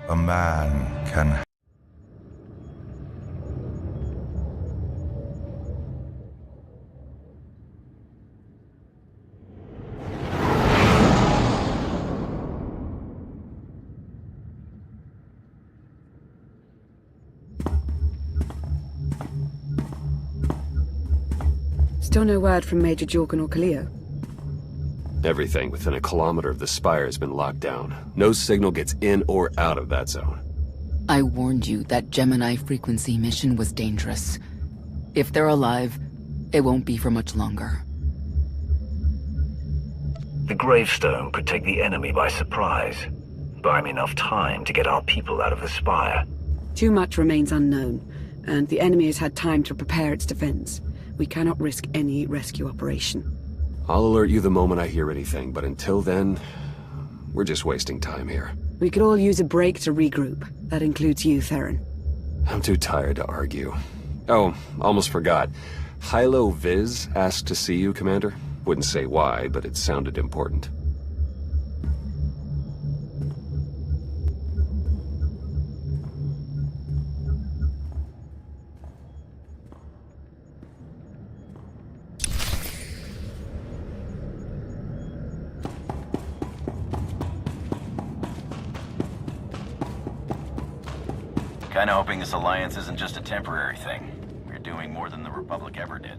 A man can. Still no word from Major Jorgen or Kaleo? Everything within a kilometer of the spire has been locked down. No signal gets in or out of that zone. I warned you that Gemini frequency mission was dangerous. If they're alive, it won't be for much longer. The gravestone could take the enemy by surprise. Buy him enough time to get our people out of the spire. Too much remains unknown, and the enemy has had time to prepare its defense. We cannot risk any rescue operation. I'll alert you the moment I hear anything, but until then, we're just wasting time here. We could all use a break to regroup. That includes you, Theron. I'm too tired to argue. Oh, almost forgot. Hylo Viz asked to see you, Commander. Wouldn't say why, but it sounded important. Kinda hoping this alliance isn't just a temporary thing. We're doing more than the Republic ever did.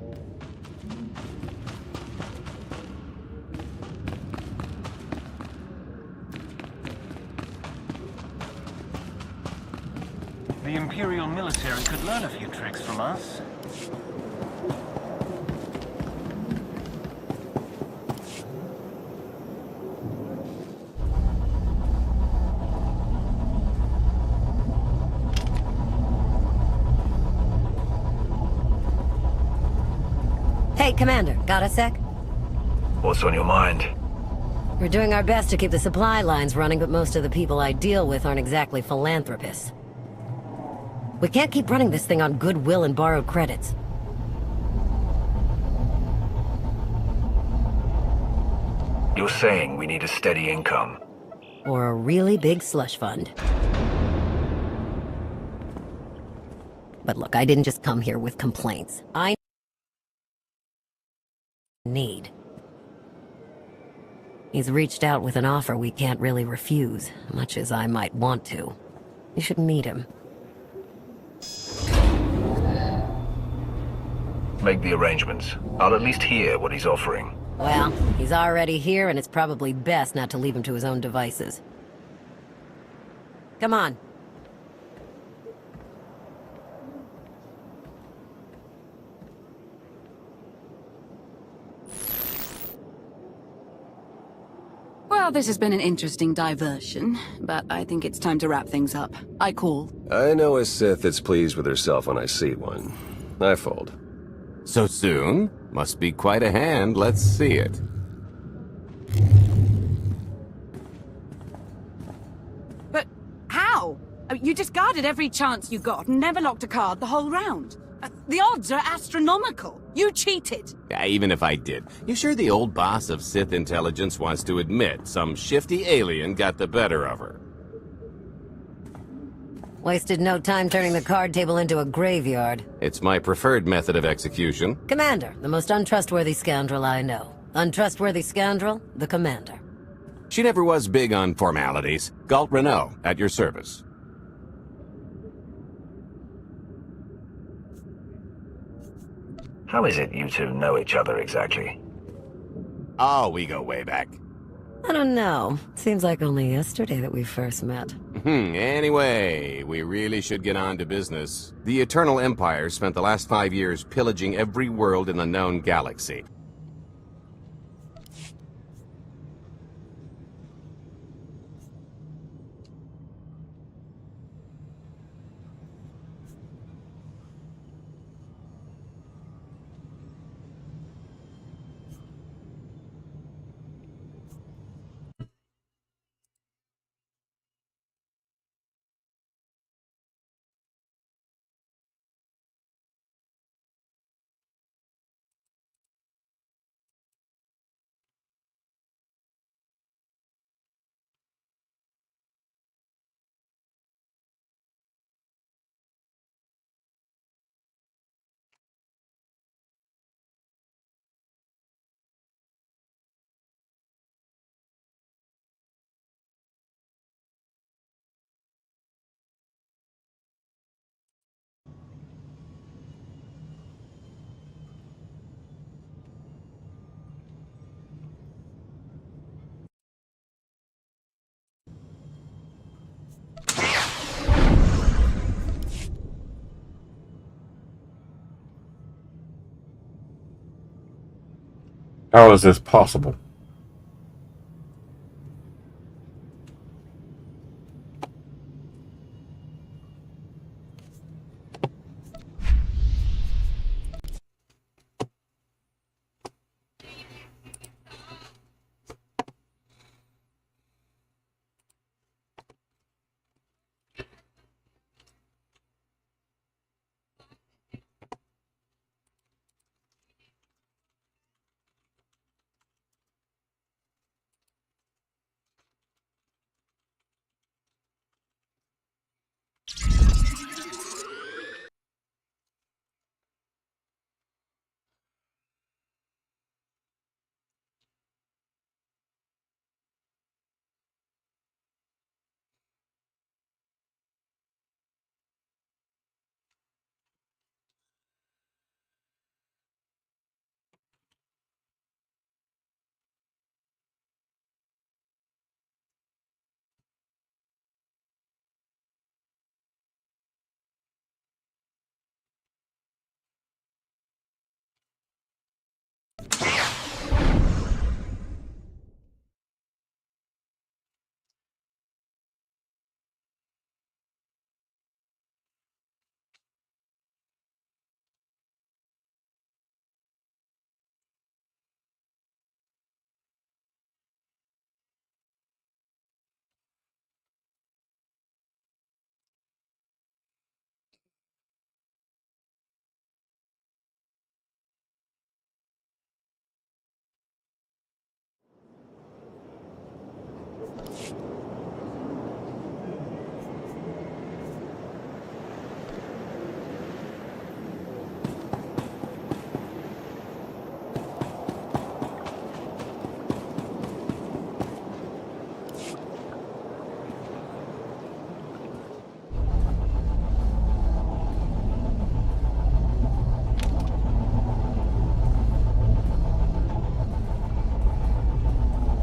The Imperial military could learn a few tricks from us. Hey, Commander, got a sec? What's on your mind? We're doing our best to keep the supply lines running, but most of the people I deal with aren't exactly philanthropists. We can't keep running this thing on goodwill and borrowed credits. You're saying we need a steady income. Or a really big slush fund. But look, I didn't just come here with complaints. I need. He's reached out with an offer we can't really refuse, much as I might want to. You should meet him. Make the arrangements. I'll at least hear what he's offering. Well, he's already here, and it's probably best not to leave him to his own devices. Come on. Well, this has been an interesting diversion, but I think it's time to wrap things up. I call. I know a Sith that's pleased with herself when I see one. I fold. So soon? Must be quite a hand. Let's see it. But how? You discarded every chance you got and never locked a card the whole round. The odds are astronomical. You cheated. Yeah, even if I did. You sure the old boss of Sith intelligence wants to admit some shifty alien got the better of her? Wasted no time turning the card table into a graveyard. It's my preferred method of execution. Commander, the most untrustworthy scoundrel I know. Untrustworthy scoundrel, the Commander. She never was big on formalities. Galt Renault, at your service. How is it you two know each other exactly? Oh, we go way back. I don't know. Seems like only yesterday that we first met. Anyway, we really should get on to business. The Eternal Empire spent the last 5 years pillaging every world in the known galaxy. How is this possible?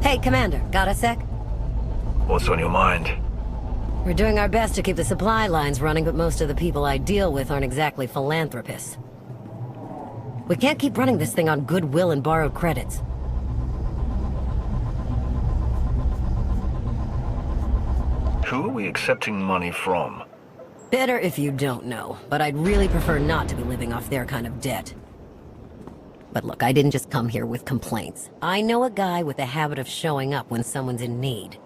Hey, Commander, got a sec? What's on your mind? We're doing our best to keep the supply lines running, but most of the people I deal with aren't exactly philanthropists. We can't keep running this thing on goodwill and borrowed credits. Who are we accepting money from? Better if you don't know, but I'd really prefer not to be living off their kind of debt. But look, I didn't just come here with complaints. I know a guy with a habit of showing up when someone's in need.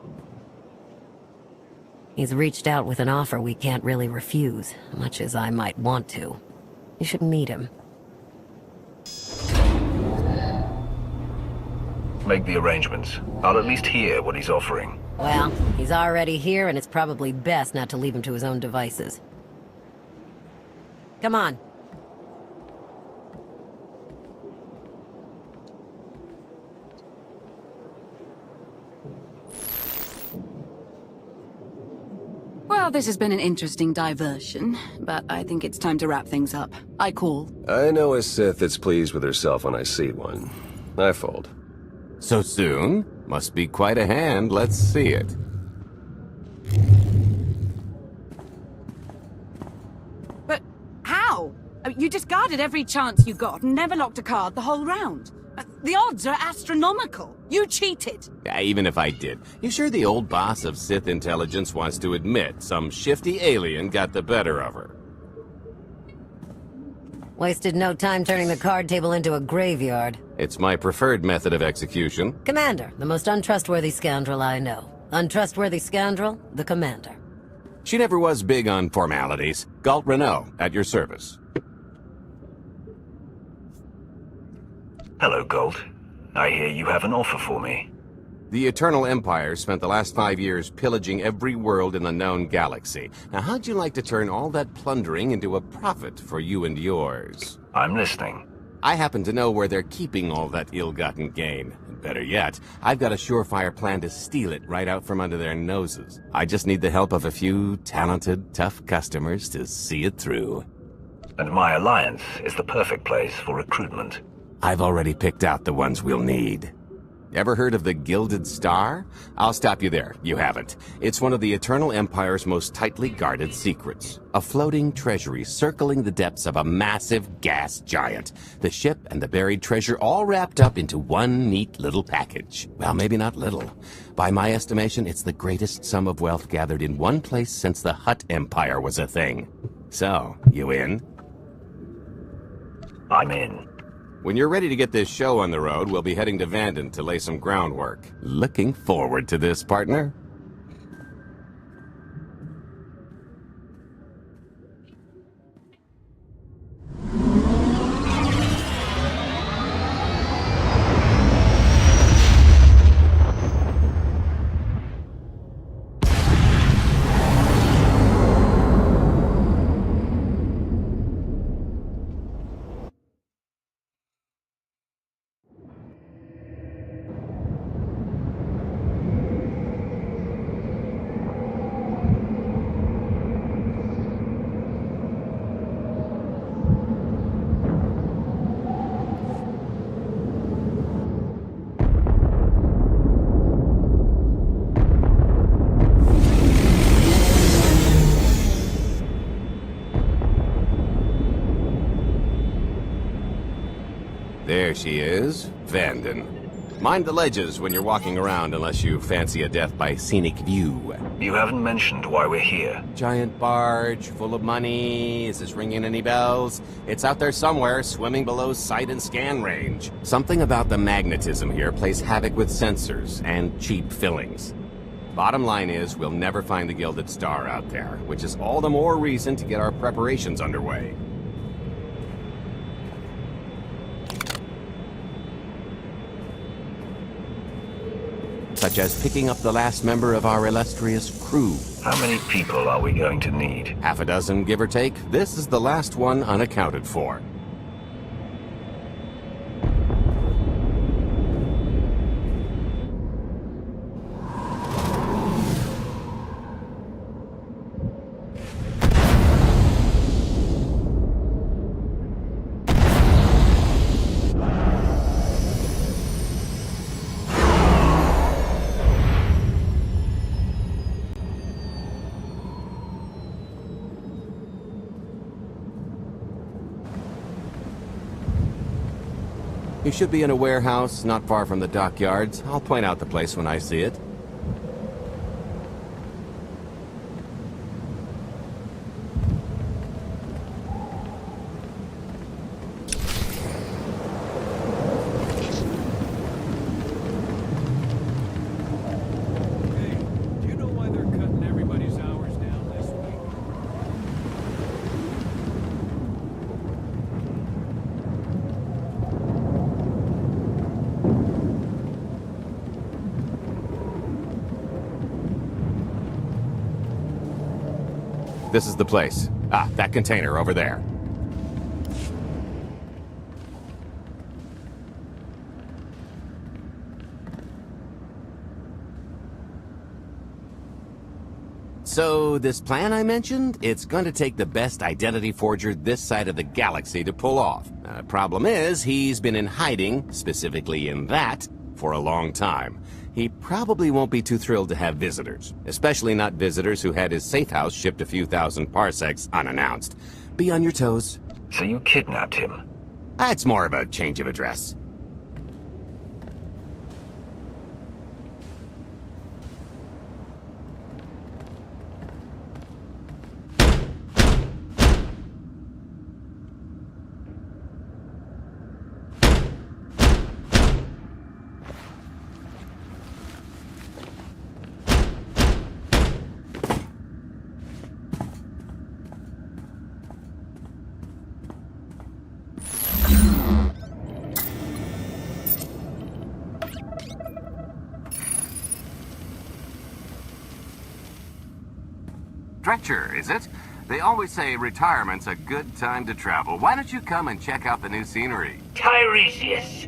He's reached out with an offer we can't really refuse, much as I might want to. You should meet him. Make the arrangements. I'll at least hear what he's offering. Well, he's already here, and it's probably best not to leave him to his own devices. Come on. Well, this has been an interesting diversion, but I think it's time to wrap things up. I call. I know a Sith that's pleased with herself when I see one. I fold. So soon? Must be quite a hand. Let's see it. But how? You discarded every chance you got and never locked a card the whole round. The odds are astronomical. You cheated. Yeah, even if I did. You sure the old boss of Sith intelligence wants to admit some shifty alien got the better of her? Wasted no time turning the card table into a graveyard. It's my preferred method of execution. Commander, the most untrustworthy scoundrel I know. Untrustworthy scoundrel, the Commander. She never was big on formalities. Galt Renault, at your service. Hello, Gold. I hear you have an offer for me. The Eternal Empire spent the last 5 years pillaging every world in the known galaxy. Now, how'd you like to turn all that plundering into a profit for you and yours? I'm listening. I happen to know where they're keeping all that ill-gotten gain. And better yet, I've got a surefire plan to steal it right out from under their noses. I just need the help of a few talented, tough customers to see it through. And my alliance is the perfect place for recruitment. I've already picked out the ones we'll need. Ever heard of the Gilded Star? I'll stop you there. You haven't. It's one of the Eternal Empire's most tightly guarded secrets. A floating treasury circling the depths of a massive gas giant. The ship and the buried treasure all wrapped up into one neat little package. Well, maybe not little. By my estimation, it's the greatest sum of wealth gathered in one place since the Hutt Empire was a thing. So, you in? I'm in. When you're ready to get this show on the road, we'll be heading to Vanden to lay some groundwork. Looking forward to this, partner. There she is, Vanden. Mind the ledges when you're walking around unless you fancy a death by scenic view. You haven't mentioned why we're here. Giant barge, full of money. Is this ringing any bells? It's out there somewhere, swimming below sight and scan range. Something about the magnetism here plays havoc with sensors and cheap fillings. Bottom line is, we'll never find the Gilded Star out there, which is all the more reason to get our preparations underway. Such as picking up the last member of our illustrious crew. How many people are we going to need? Half a dozen, give or take. This is the last one unaccounted for. You should be in a warehouse not far from the dockyards. I'll point out the place when I see it. This is the place. Ah, that container over there. So, this plan I mentioned, it's going to take the best identity forger this side of the galaxy to pull off. Problem is, he's been in hiding, specifically in that, for a long time. He probably won't be too thrilled to have visitors, especially not visitors who had his safe house shipped a few thousand parsecs unannounced. Be on your toes. So you kidnapped him? It's more of a change of address. Stretcher, is it? They always say retirement's a good time to travel. Why don't you come and check out the new scenery? Tiresias,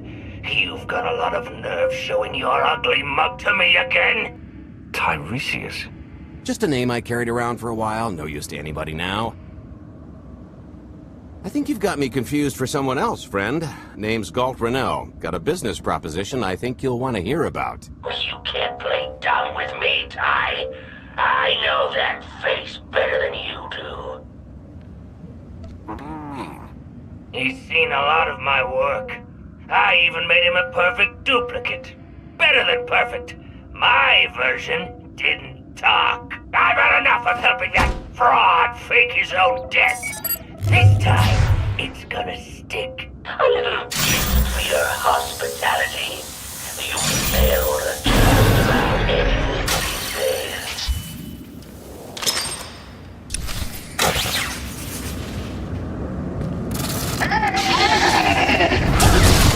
you've got a lot of nerve showing your ugly mug to me again. Tiresias? Just a name I carried around for a while. No use to anybody now. I think you've got me confused for someone else, friend. Name's Galt Renault. Got a business proposition I think you'll want to hear about. You can't play dumb with me, Ty. I know that face better than you do. What do you mean? He's seen a lot of my work. I even made him a perfect duplicate. Better than perfect. My version didn't talk. I've had enough of helping that fraud fake his own death. This time, it's gonna stick. A little gift for your hospitality. You failed just about anything these days.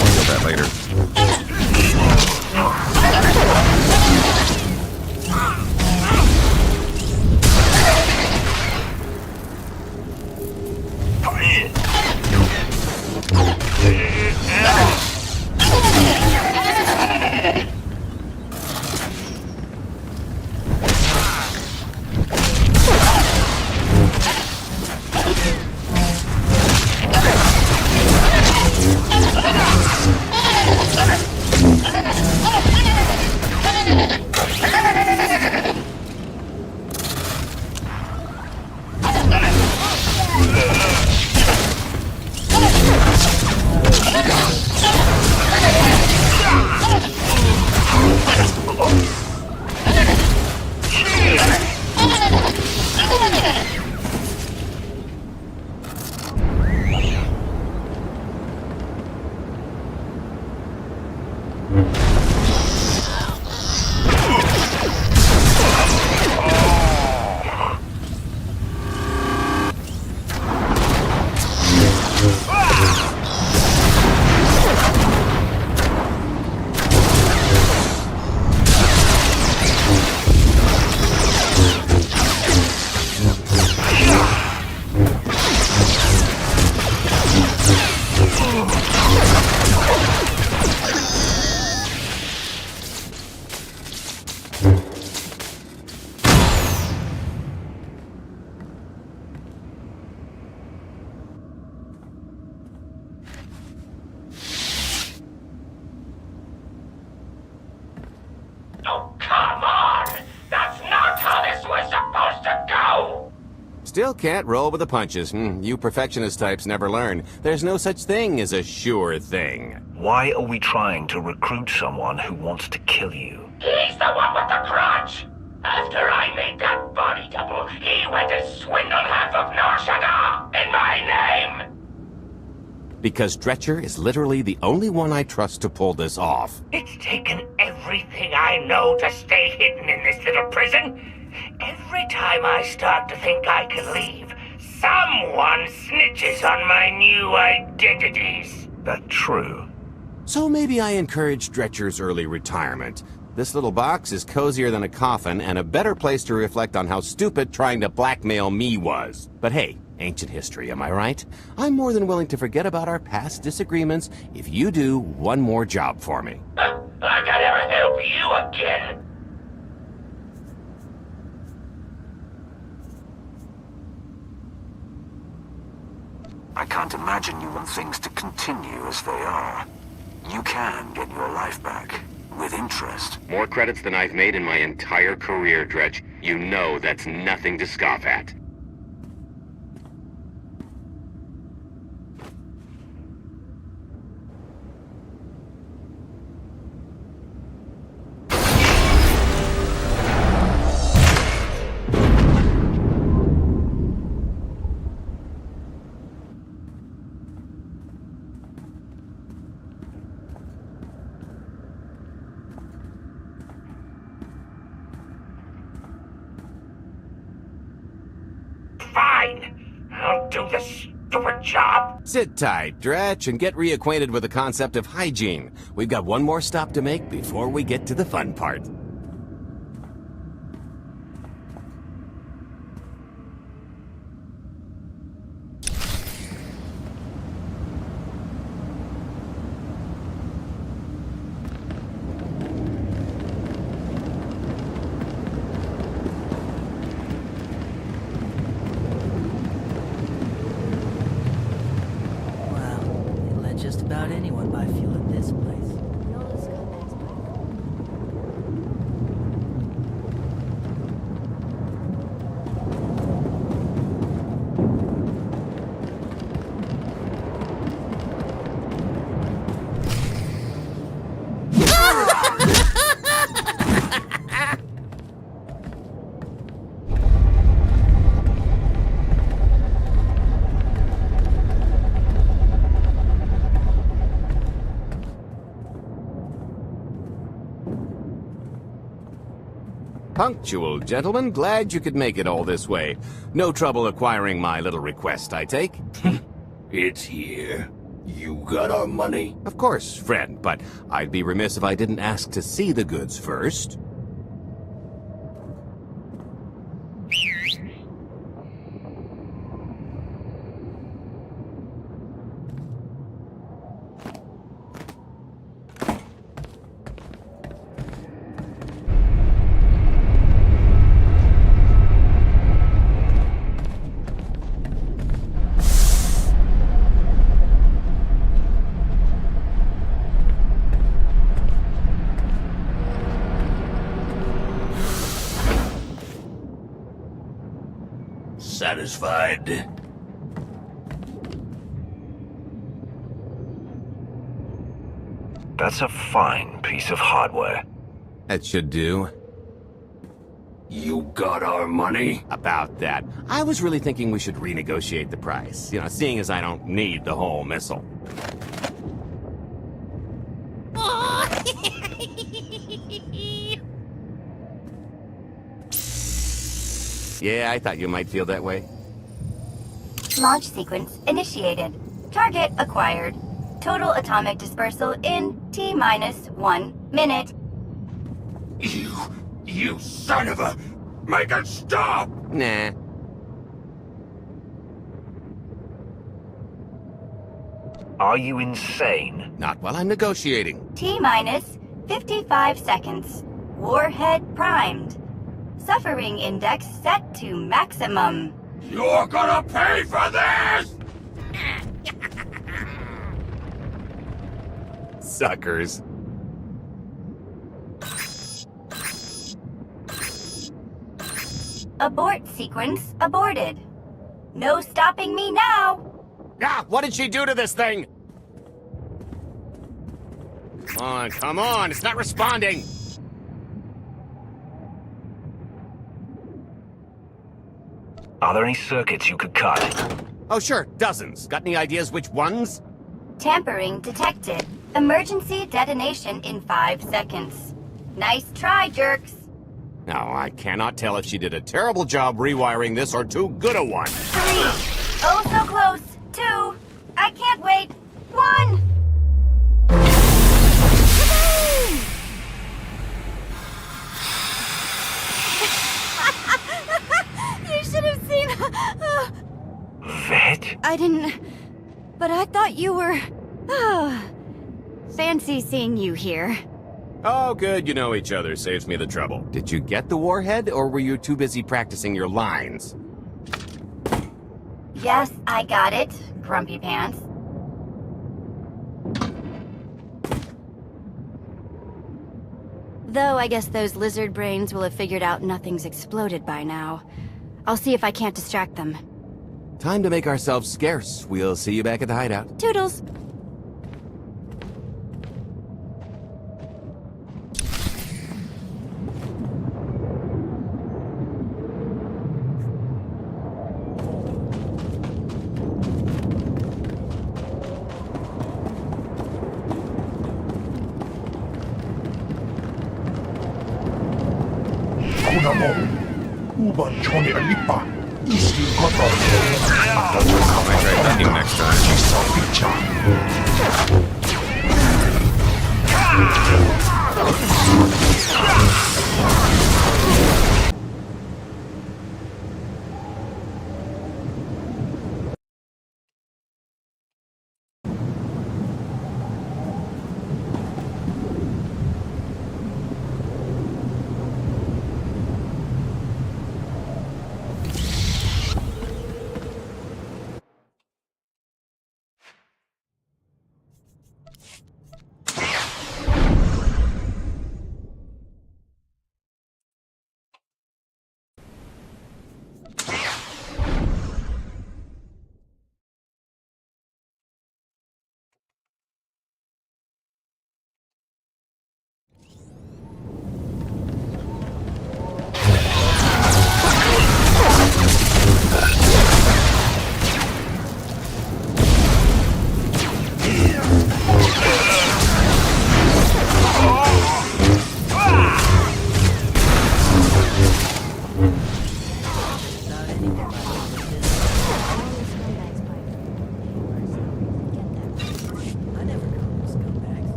I'll get that later. Still can't roll with the punches. You perfectionist types never learn. There's no such thing as a sure thing. Why are we trying to recruit someone who wants to kill you? He's the one with the grudge. After I made that body double, he went to swindle half of Norshada in my name. Because Dretcher is literally the only one I trust to pull this off. It's taken everything I know to stay hidden in this little prison. Every time I start to think I can leave, someone snitches on my new identities. That's true. So maybe I encourage Dretcher's early retirement. This little box is cozier than a coffin and a better place to reflect on how stupid trying to blackmail me was. But hey, ancient history, am I right? I'm more than willing to forget about our past disagreements if you do one more job for me. I gotta help you again. I can't imagine you want things to continue as they are. You can get your life back, with interest. More credits than I've made in my entire career, Dretch. You know that's nothing to scoff at. Fine. I'll do this stupid job. Sit tight, Dretch, and get reacquainted with the concept of hygiene. We've got one more stop to make before we get to the fun part. Punctual, gentlemen. Glad you could make it all this way. No trouble acquiring my little request, I take? It's here. You got our money? Of course, friend, but I'd be remiss if I didn't ask to see the goods first. Satisfied? That's a fine piece of hardware. That should do. You got our money? About that. I was really thinking we should renegotiate the price. You know, seeing as I don't need the whole missile. Yeah, I thought you might feel that way. Launch sequence initiated. Target acquired. Total atomic dispersal in T-minus 1 minute. You son of a... Make it stop! Nah. Are you insane? Not while I'm negotiating. T-minus 55 seconds. Warhead primed. Suffering index set to maximum. You're gonna pay for this! Suckers. Abort sequence aborted. No stopping me now. Ah, what did she do to this thing? Come on, it's not responding. Are there any circuits you could cut? Oh, sure, dozens. Got any ideas which ones? Tampering detected. Emergency detonation in 5 seconds. Nice try, jerks. Now, I cannot tell if she did a terrible job rewiring this or too good a one. 3. Oh, so close. 2. I can't wait. 1. You should have seen... Vet? I didn't... But I thought you were... Fancy seeing you here. Oh, good, you know each other. Saves me the trouble. Did you get the warhead, or were you too busy practicing your lines? Yes, I got it, Grumpy Pants. Though I guess those lizard brains will have figured out nothing's exploded by now. I'll see if I can't distract them. Time to make ourselves scarce. We'll see you back at the hideout. Toodles! Next time.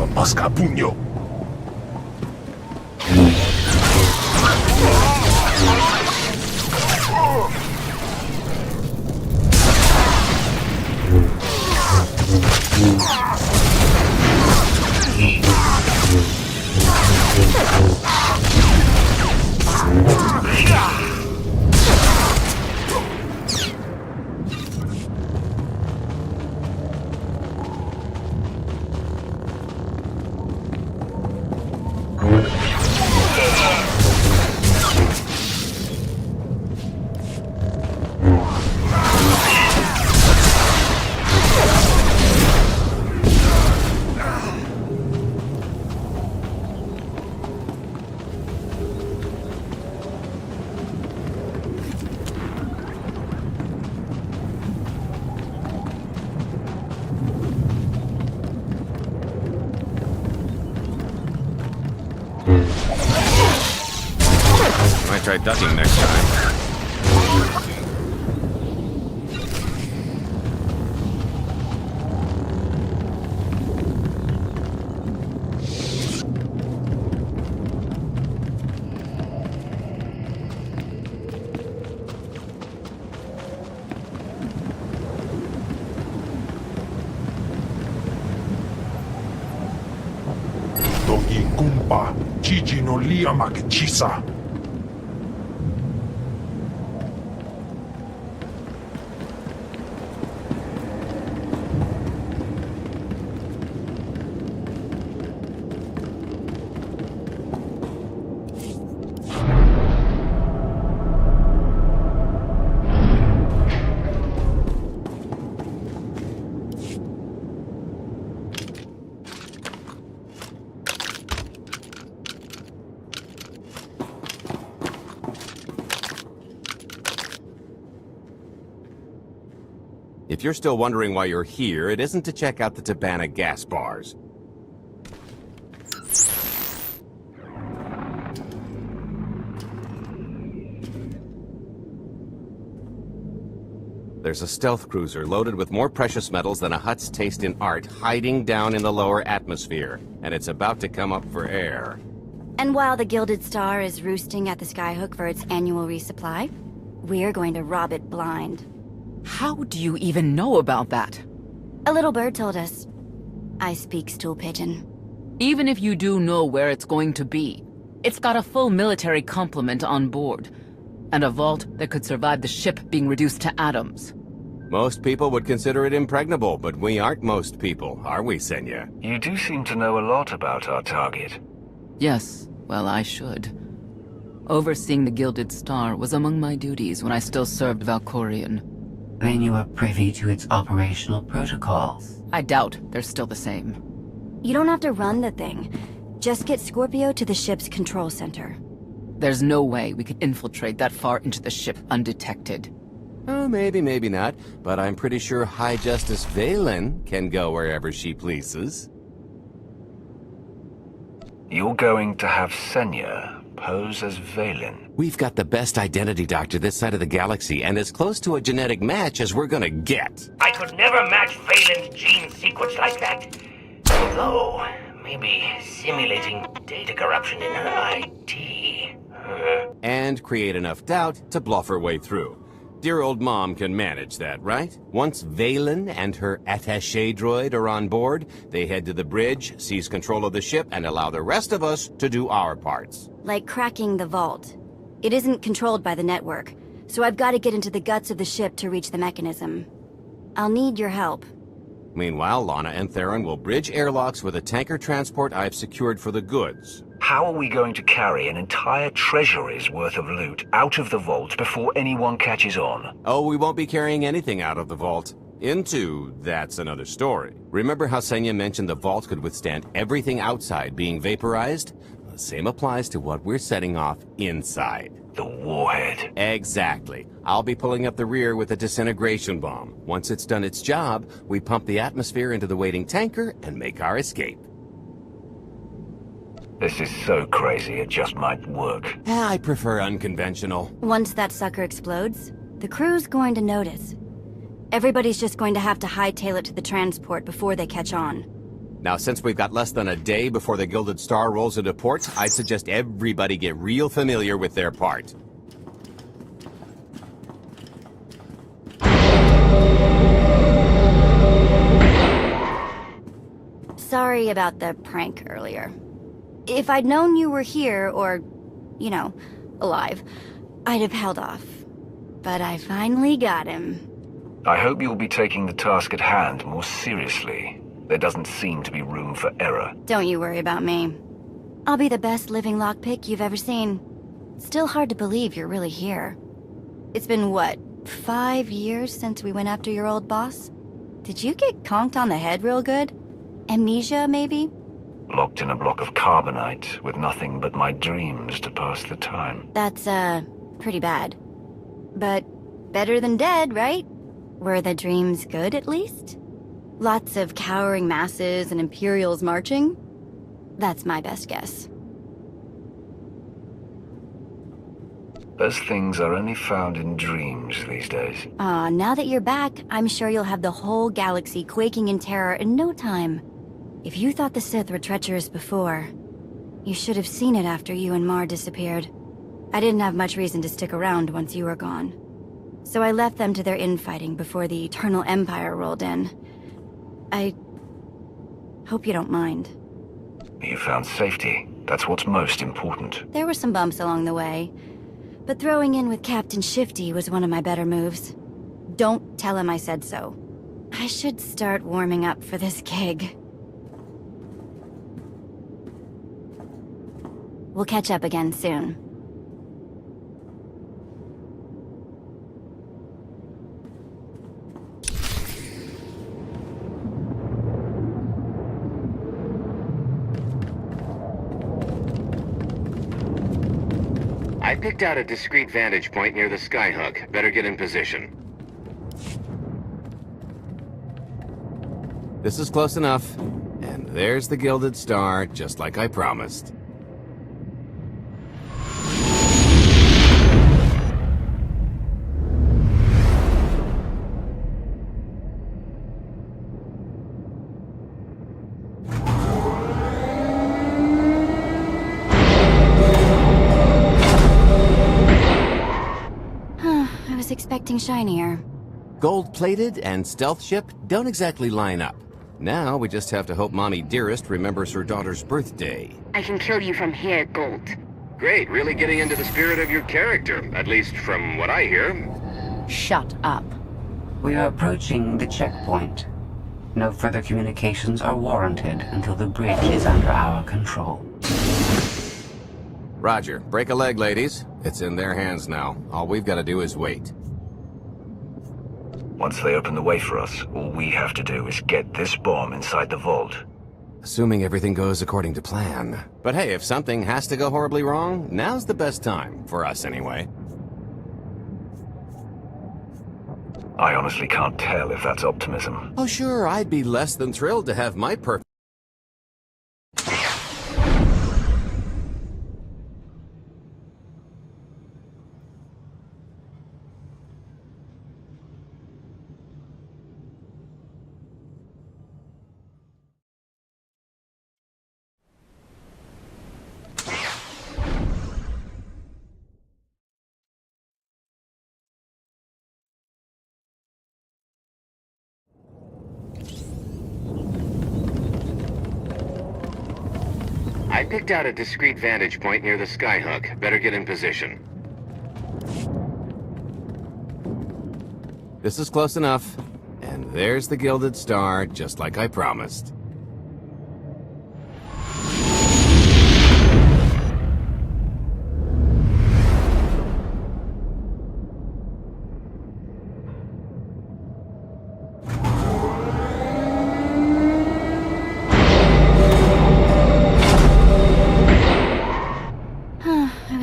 Pasca puño. Might try ducking next time. Togi kumpa, Gigi no liamak chisa. If you're still wondering why you're here, it isn't to check out the Tabana gas bars. There's a stealth cruiser loaded with more precious metals than a hut's taste in art hiding down in the lower atmosphere, and it's about to come up for air. And while the Gilded Star is roosting at the Skyhook for its annual resupply, we're going to rob it blind. How do you even know about that? A little bird told us. I speak stool pigeon. Even if you do know where it's going to be, it's got a full military complement on board, and a vault that could survive the ship being reduced to atoms. Most people would consider it impregnable, but we aren't most people, are we, Senya? You do seem to know a lot about our target. Yes, well, I should. Overseeing the Gilded Star was among my duties when I still served Valkorion. Then you are privy to its operational protocols. I doubt they're still the same. You don't have to run the thing. Just get Scorpio to the ship's control center. There's no way we could infiltrate that far into the ship undetected. Oh, maybe, maybe not, but I'm pretty sure High Justice Valen can go wherever she pleases. You're going to have Senya pose as Valen. We've got the best identity doctor this side of the galaxy, and as close to a genetic match as we're gonna get. I could never match Valen's gene sequence like that. Although, maybe simulating data corruption in her ID. And create enough doubt to bluff her way through. Dear old mom can manage that, right? Once Valen and her attaché droid are on board, they head to the bridge, seize control of the ship, and allow the rest of us to do our parts. Like cracking the vault. It isn't controlled by the network, so I've got to get into the guts of the ship to reach the mechanism. I'll need your help. Meanwhile, Lana and Theron will bridge airlocks with a tanker transport I've secured for the goods. How are we going to carry an entire treasury's worth of loot out of the vault before anyone catches on? Oh, we won't be carrying anything out of the vault. That's another story. Remember how Senya mentioned the vault could withstand everything outside being vaporized? The same applies to what we're setting off inside. The warhead. Exactly. I'll be pulling up the rear with a disintegration bomb. Once it's done its job, we pump the atmosphere into the waiting tanker and make our escape. This is so crazy, it just might work. I prefer unconventional. Once that sucker explodes, the crew's going to notice. Everybody's just going to have to hightail it to the transport before they catch on. Now, since we've got less than a day before the Gilded Star rolls into port, I'd suggest everybody get real familiar with their part. Sorry about the prank earlier. If I'd known you were here, or, you know, alive, I'd have held off. But I finally got him. I hope you'll be taking the task at hand more seriously. There doesn't seem to be room for error. Don't you worry about me. I'll be the best living lockpick you've ever seen. Still hard to believe you're really here. It's been, what, 5 years since we went after your old boss? Did you get conked on the head real good? Amnesia, maybe? Locked in a block of carbonite with nothing but my dreams to pass the time. That's, pretty bad. But better than dead, right? Were the dreams good, at least? Lots of cowering masses and Imperials marching? That's my best guess. Those things are only found in dreams these days. Now that you're back, I'm sure you'll have the whole galaxy quaking in terror in no time. If you thought the Sith were treacherous before, you should have seen it after you and Mar disappeared. I didn't have much reason to stick around once you were gone. So I left them to their infighting before the Eternal Empire rolled in. I hope you don't mind. You found safety. That's what's most important. There were some bumps along the way, but throwing in with Captain Shifty was one of my better moves. Don't tell him I said so. I should start warming up for this gig. We'll catch up again soon. I picked out a discreet vantage point near the skyhook. Better get in position. This is close enough. And there's the Gilded Star, just like I promised. Expecting shinier. Gold-plated and stealth ship don't exactly line up. Now we just have to hope Mommy Dearest remembers her daughter's birthday. I can kill you from here, Gold. Great, really getting into the spirit of your character, at least from what I hear. Shut up. We are approaching the checkpoint. No further communications are warranted until the bridge is under our control. Roger. Break a leg, ladies. It's in their hands now. All we've got to do is wait. Once they open the way for us, all we have to do is get this bomb inside the vault. Assuming everything goes according to plan. But hey, if something has to go horribly wrong, now's the best time. For us, anyway. I honestly can't tell if that's optimism. Oh sure, I'd be less than thrilled to have my perfect... I picked out a discreet vantage point near the skyhook. Better get in position. This is close enough. And there's the Gilded Star, just like I promised.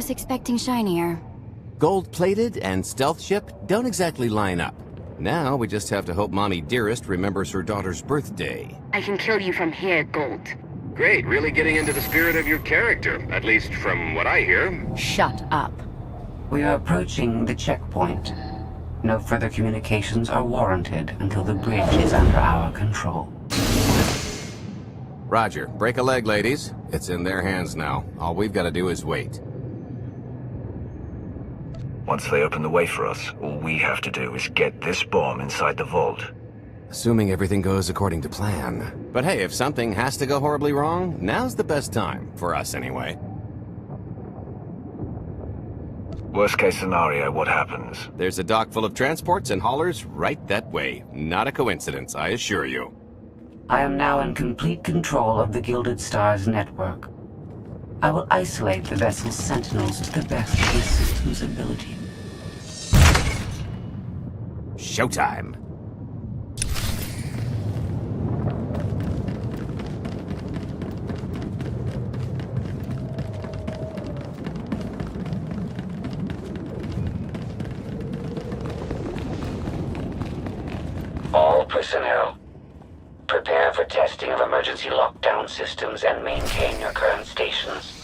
Expecting shinier. Gold-plated and stealth ship don't exactly line up. Now we just have to hope Mommy Dearest remembers her daughter's birthday. I can kill you from here, Gold. Great, really getting into the spirit of your character, at least from what I hear. Shut up. We are approaching the checkpoint. No further communications are warranted until the bridge is under our control. Roger. Break a leg, ladies. It's in their hands now. All we've got to do is wait. Once they open the way for us, all we have to do is get this bomb inside the vault. Assuming everything goes according to plan. But hey, if something has to go horribly wrong, now's the best time. For us, anyway. Worst case scenario, what happens? There's a dock full of transports and haulers right that way. Not a coincidence, I assure you. I am now in complete control of the Gilded Stars network. I will isolate the vessel's sentinels to the best of the system's ability. Showtime. All personnel, prepare for testing of emergency lockdown systems and maintain your current stations.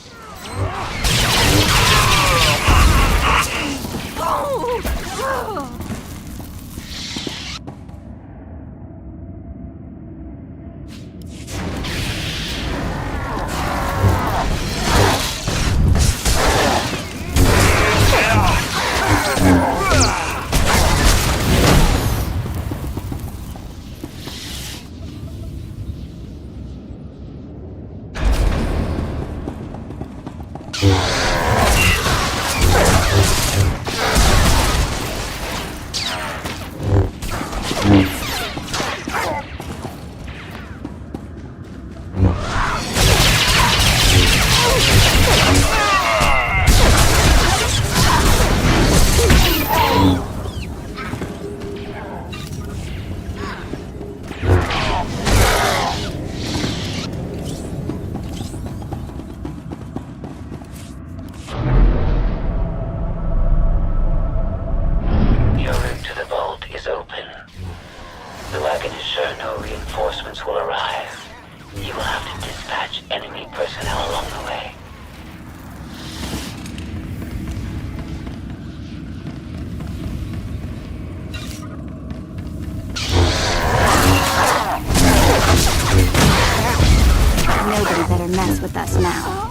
Nobody better mess with us now.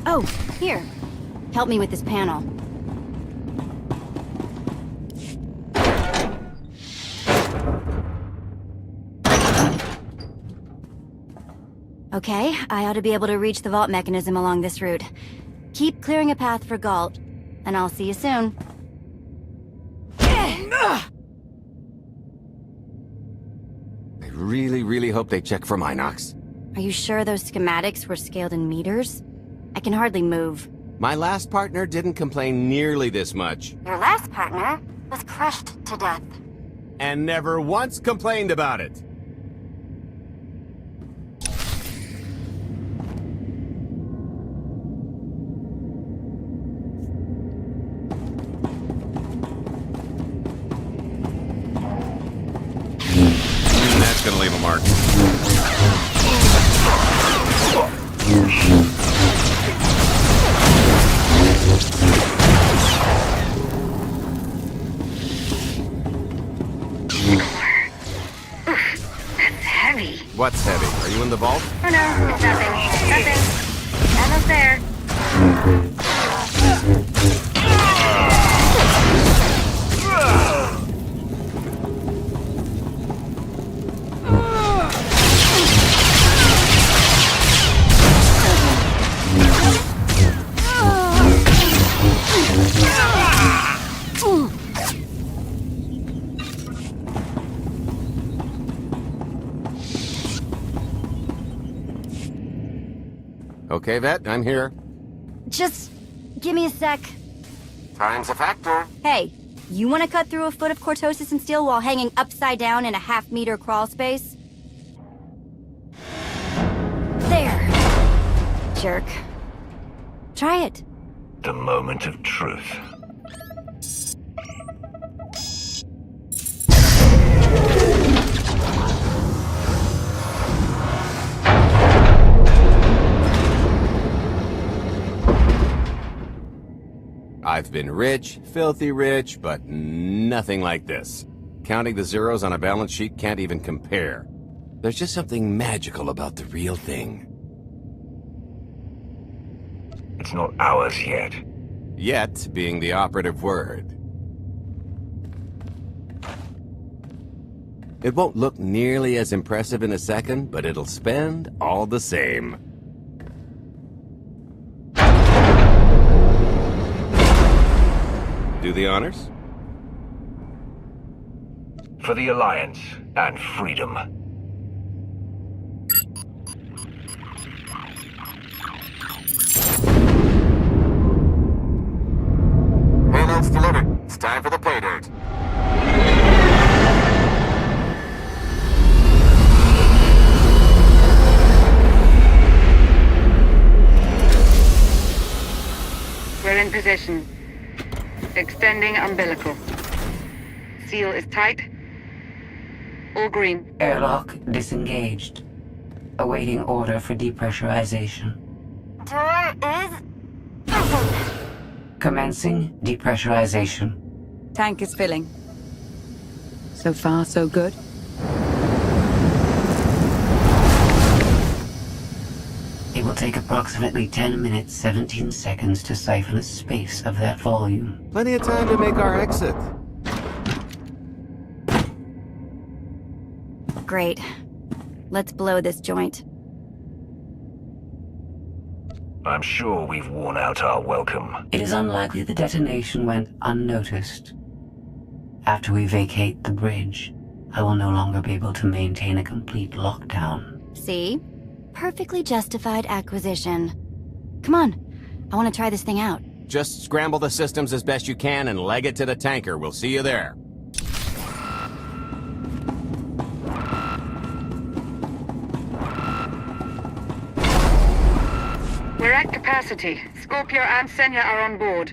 Oh, here. Help me with this panel. Okay, I ought to be able to reach the vault mechanism along this route. Keep clearing a path for Galt, and I'll see you soon. I really hope they check for Minox. Are you sure those schematics were scaled in meters? I can hardly move. My last partner didn't complain nearly this much. Your last partner was crushed to death. And never once complained about it. That's gonna leave a mark. That's heavy. What's heavy? Are you in the vault? Oh no, it's nothing. Nothing. Almost there. Okay, Vet, I'm here. Just give me a sec. Time's a factor. Hey, you want to cut through a foot of cortosis and steel while hanging upside down in a half-meter crawl space? There. Jerk. Try it. The moment of truth. I've been rich, filthy rich, but nothing like this. Counting the zeros on a balance sheet can't even compare. There's just something magical about the real thing. It's not ours yet. Yet being the operative word. It won't look nearly as impressive in a second, but it'll spend all the same. Do the honors? For the Alliance and freedom. Payload's delivered. It's time for the pay dirt. We're in position. Extending umbilical. Seal is tight. All green. Airlock disengaged. Awaiting order for depressurization. Door is open. Commencing depressurization. Tank is filling. So far, so good. It will take approximately 10 minutes, 17 seconds to siphon a space of that volume. Plenty of time to make our exit. Great. Let's blow this joint. I'm sure we've worn out our welcome. It is unlikely the detonation went unnoticed. After we vacate the bridge, I will no longer be able to maintain a complete lockdown. See? Perfectly justified acquisition. Come on. I want to try this thing out. Just scramble the systems as best you can and leg it to the tanker. We'll see you there. We're at capacity. Scorpio and Senya are on board.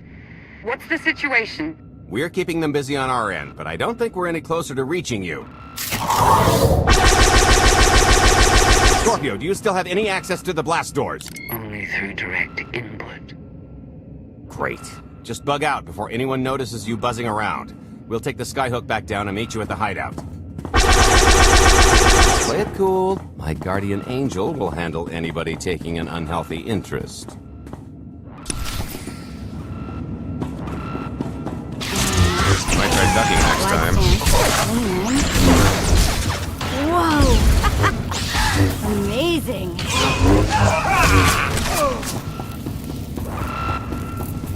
What's the situation? We're keeping them busy on our end, but I don't think we're any closer to reaching you. Scorpio, do you still have any access to the blast doors? Only through direct input. Great. Just bug out before anyone notices you buzzing around. We'll take the skyhook back down and meet you at the hideout. Play it cool. My guardian angel will handle anybody taking an unhealthy interest. Might try ducking next time. Whoa! Amazing!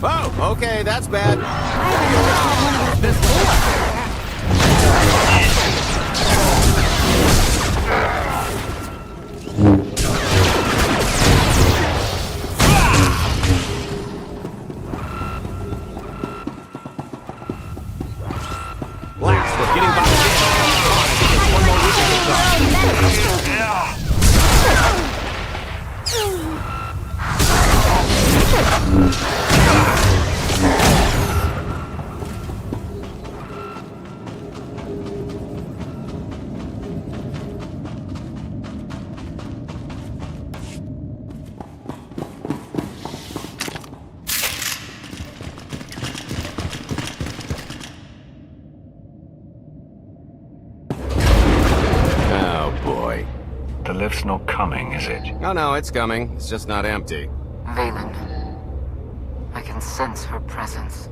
Oh, okay, that's bad. Blast, we're getting by. One more week to The lift's not coming, is it? Oh no, it's coming. It's just not empty. Valen. I can sense her presence.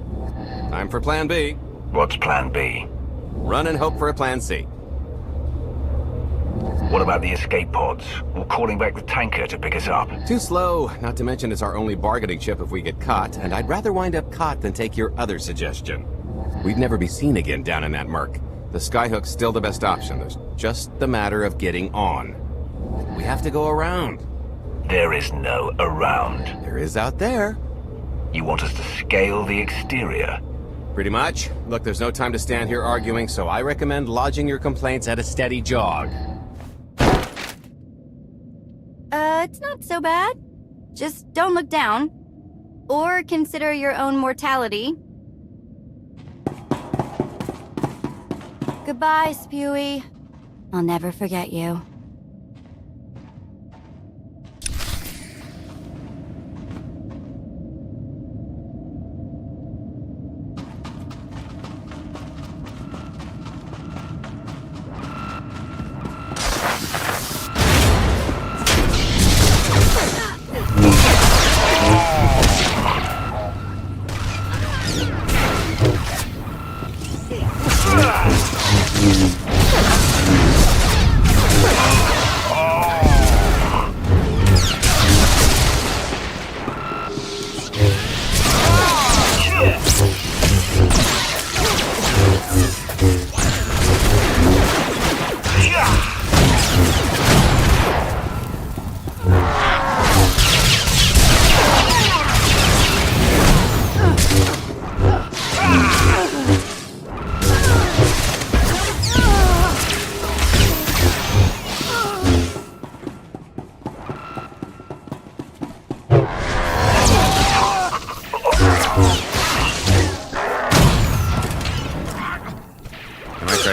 Time for Plan B. What's Plan B? Run and hope for a Plan C. What about the escape pods? Or calling back the tanker to pick us up? Too slow, not to mention it's our only bargaining chip if we get caught, and I'd rather wind up caught than take your other suggestion. We'd never be seen again down in that murk. The skyhook's still the best option. There's just the matter of getting on. We have to go around. There is no around. There is out there. You want us to scale the exterior? Pretty much. Look, there's no time to stand here arguing, so I recommend lodging your complaints at a steady jog. It's not so bad. Just don't look down. Or consider your own mortality. Goodbye, Spewy. I'll never forget you.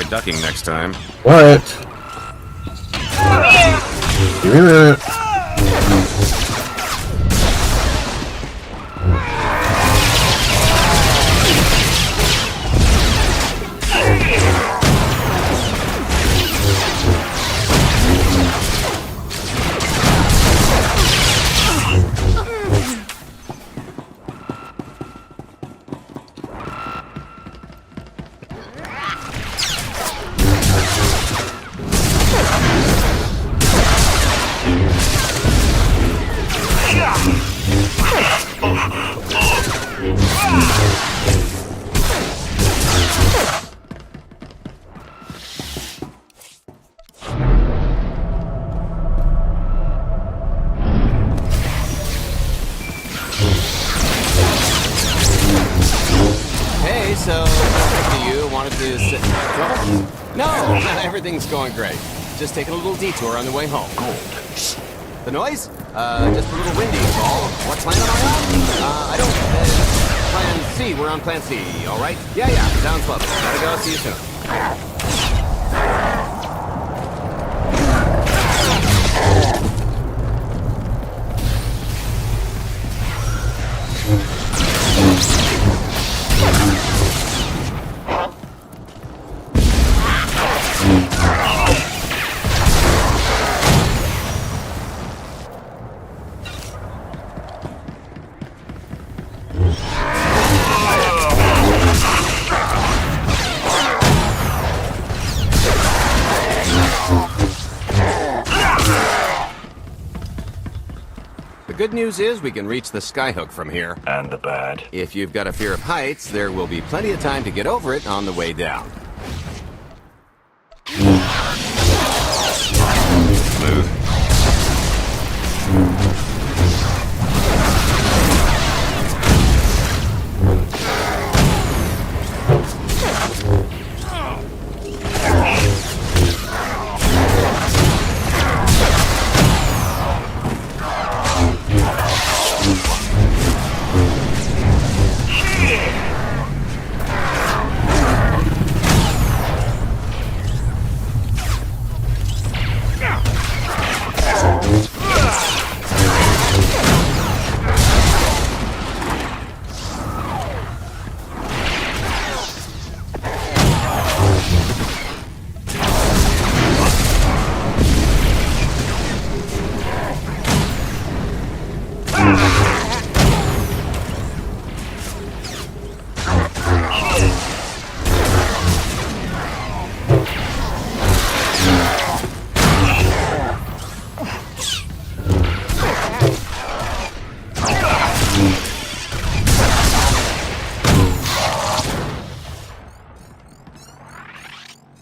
Ducking next time. What? Give me a minute. Everything's going great. Just taking a little detour on the way home. Shh. The noise? Just a little windy, all. What planet am I on? I don't... Plan C. We're on Plan C, all right? Yeah, sounds lovely. Gotta go. See you soon. The good news is we can reach the skyhook from here. And the bad? If you've got a fear of heights, there will be plenty of time to get over it on the way down. Smooth.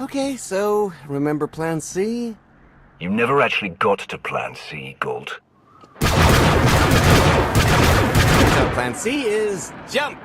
Okay, so, remember Plan C? You never actually got to Plan C, Galt. So plan C is jump!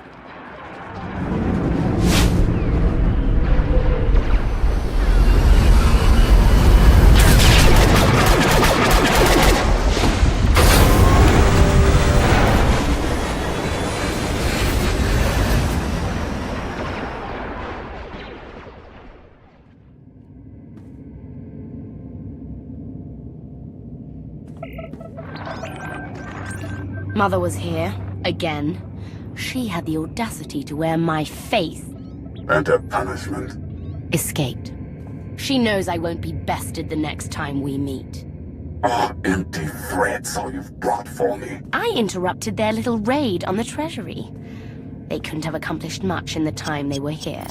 Mother was here, again. She had the audacity to wear my face. And her punishment? Escaped. She knows I won't be bested the next time we meet. Empty threats all you've brought for me. I interrupted their little raid on the treasury. They couldn't have accomplished much in the time they were here.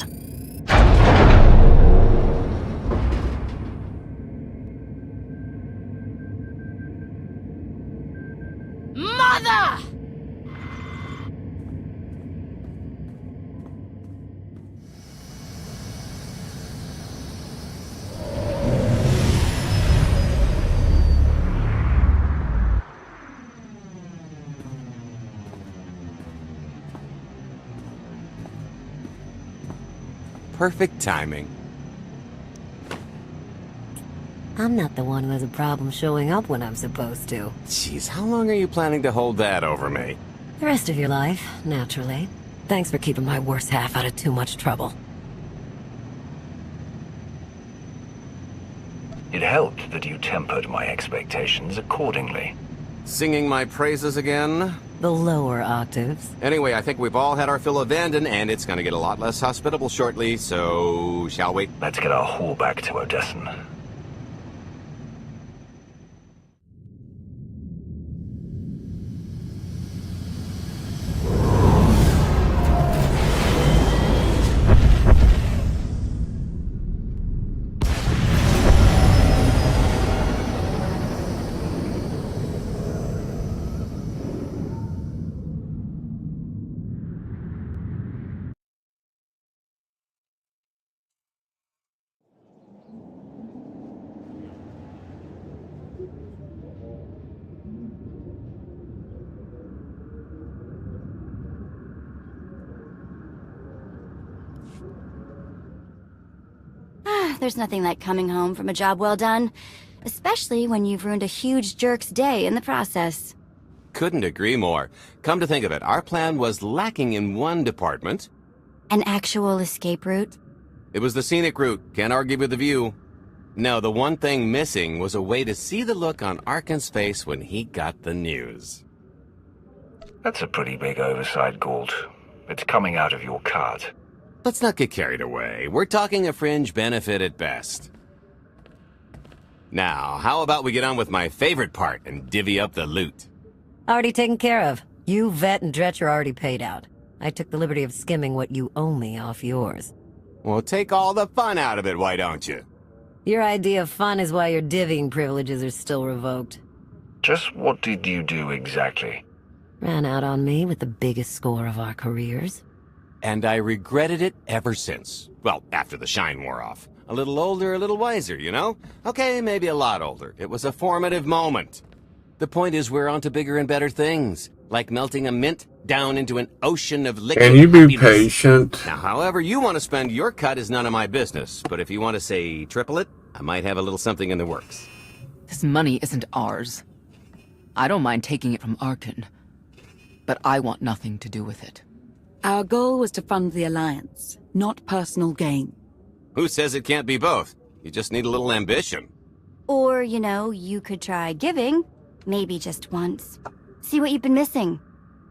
Mother! Perfect timing. I'm not the one who has a problem showing up when I'm supposed to. Jeez, how long are you planning to hold that over me? The rest of your life, naturally. Thanks for keeping my worse half out of too much trouble. It helped that you tempered my expectations accordingly. Singing my praises again? The lower octaves. Anyway, I think we've all had our fill of Vanden, and it's gonna get a lot less hospitable shortly, so... shall we? Let's get our haul back to Odessen. There's nothing like coming home from a job well done, especially when you've ruined a huge jerk's day in the process. Couldn't agree more. Come to think of it, our plan was lacking in one department. An actual escape route? It was the scenic route. Can't argue with the view. No, the one thing missing was a way to see the look on Arkan's face when he got the news. That's a pretty big oversight, Gould. It's coming out of your cut. Let's not get carried away. We're talking a fringe benefit at best. Now, how about we get on with my favorite part and divvy up the loot? Already taken care of. You, Vet, and Dretch are already paid out. I took the liberty of skimming what you owe me off yours. Well, take all the fun out of it, why don't you? Your idea of fun is why your divvying privileges are still revoked. Just what did you do exactly? Ran out on me with the biggest score of our careers. And I regretted it ever since. Well, after the shine wore off. A little older, a little wiser, you know? Okay, maybe a lot older. It was a formative moment. The point is we're on to bigger and better things. Like melting a mint down into an ocean of liquid Can you be happiness. patient? Now, however you want to spend your cut is none of my business. But if you want to say triple it, I might have a little something in the works. This money isn't ours. I don't mind taking it from Arkan. But I want nothing to do with it. Our goal was to fund the Alliance, not personal gain. Who says it can't be both? You just need a little ambition. Or, you know, you could try giving. Maybe just once. See what you've been missing.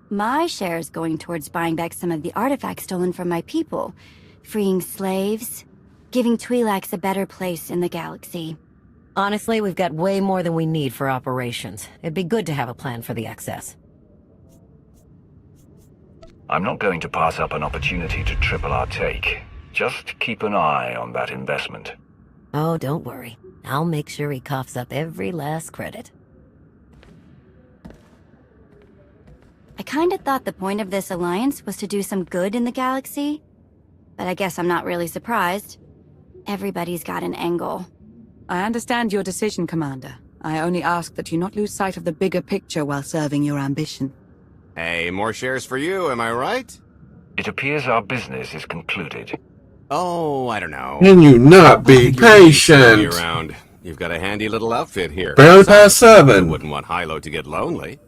My share is going towards buying back some of the artifacts stolen from my people. Freeing slaves. Giving Twi'leks a better place in the galaxy. Honestly, we've got way more than we need for operations. It'd be good to have a plan for the excess. I'm not going to pass up an opportunity to triple our take. Just keep an eye on that investment. Oh, don't worry. I'll make sure he coughs up every last credit. I kinda thought the point of this alliance was to do some good in the galaxy. But I guess I'm not really surprised. Everybody's got an angle. I understand your decision, Commander. I only ask that you not lose sight of the bigger picture while serving your ambition. Hey, more shares for you, am I right? It appears our business is concluded. Oh, I don't know. Can you not be You'd be patient? around. You've got a handy little outfit here. Barely past I 7. wouldn't want Hilo to get lonely.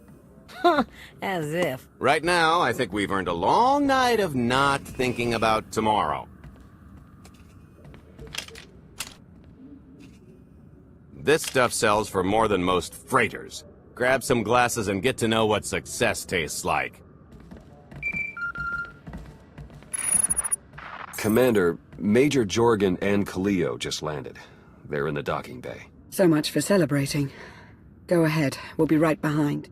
As if. Right now, I think we've earned a long night of not thinking about tomorrow. This stuff sells for more than most freighters. Grab some glasses and get to know what success tastes like. Commander, Major Jorgen and Kaleo just landed. They're in the docking bay. So much for celebrating. Go ahead, we'll be right behind.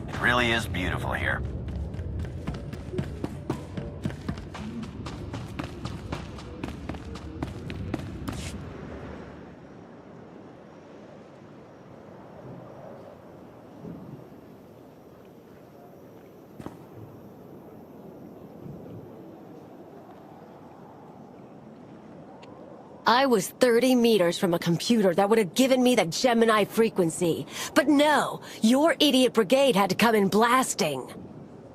It really is beautiful here. I was 30 meters from a computer that would have given me the Gemini frequency. But no, your idiot brigade had to come in blasting.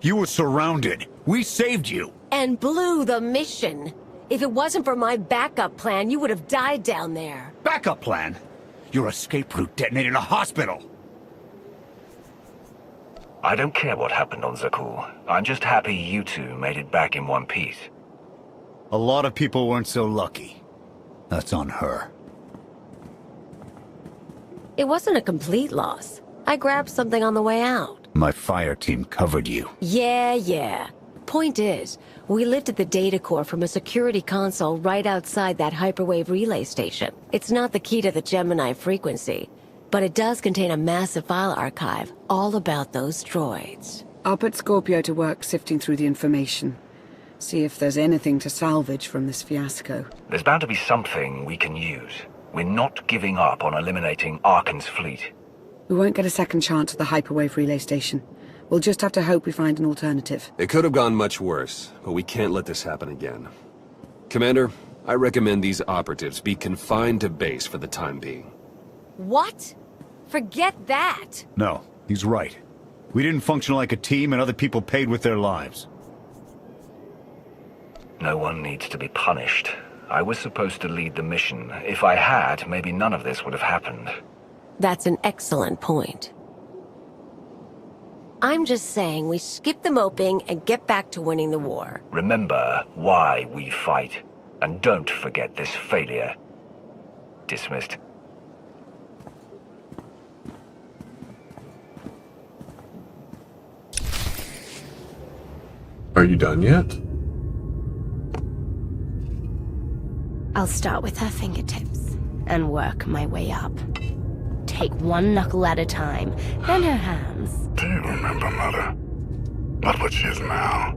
You were surrounded. We saved you. And blew the mission. If it wasn't for my backup plan, you would have died down there. Backup plan? Your escape route detonated a hospital. I don't care what happened on Zakul. I'm just happy you two made it back in one piece. A lot of people weren't so lucky. That's on her. It wasn't a complete loss. I grabbed something on the way out. My fire team covered you. Yeah. Point is, we lifted the data core from a security console right outside that hyperwave relay station. It's not the key to the Gemini frequency, but it does contain a massive file archive all about those droids. I'll put Scorpio to work sifting through the information. See if there's anything to salvage from this fiasco. There's bound to be something we can use. We're not giving up on eliminating Arkan's fleet. We won't get a second chance at the hyperwave relay station. We'll just have to hope we find an alternative. It could have gone much worse, but we can't let this happen again. Commander, I recommend these operatives be confined to base for the time being. What? Forget that! No, he's right. We didn't function like a team and other people paid with their lives. No one needs to be punished. I was supposed to lead the mission. If I had, maybe none of this would have happened. That's an excellent point. I'm just saying we skip the moping and get back to winning the war. Remember why we fight. And don't forget this failure. Dismissed. Are you done yet? I'll start with her fingertips and work my way up. Take one knuckle at a time, then her hands. Do you remember, Mother? Not what she is now.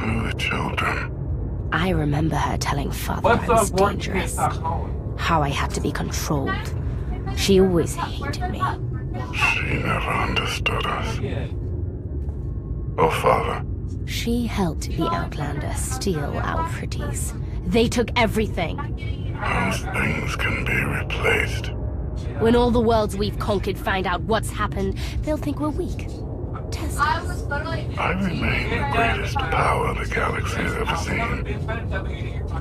Who are the children? I remember her telling Father I was dangerous. How I had to be controlled. She always hated me. She never understood us. Oh, Father. She helped the Outlander steal our pretties. They took everything. Those things can be replaced. When all the worlds we've conquered find out what's happened, they'll think we're weak. Test us. I remain the greatest power the galaxy has ever seen.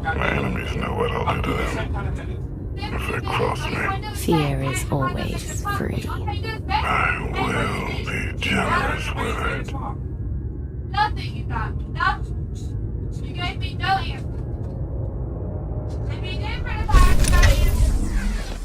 My enemies know what I'll do to them. If they cross me, Fear is always free. I will be generous with it. Nothing you got me. Nothing. You gave me no answer. It'd be different if I had got answers.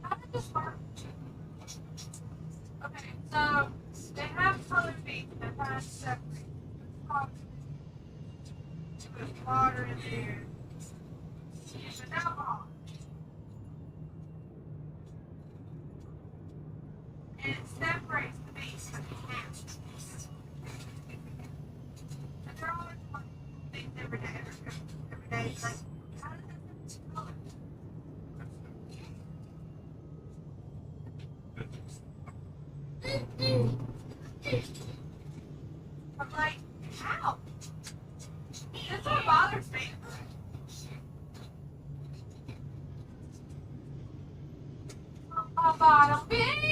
How did this work? Okay, so they have color beads that have separate. Put water in there. But alcohol. And it separates the beads from the half. And they're always like things every day. Every day, it's like, how does this color? I'm like, how? That's what bothers me. A bottle beer.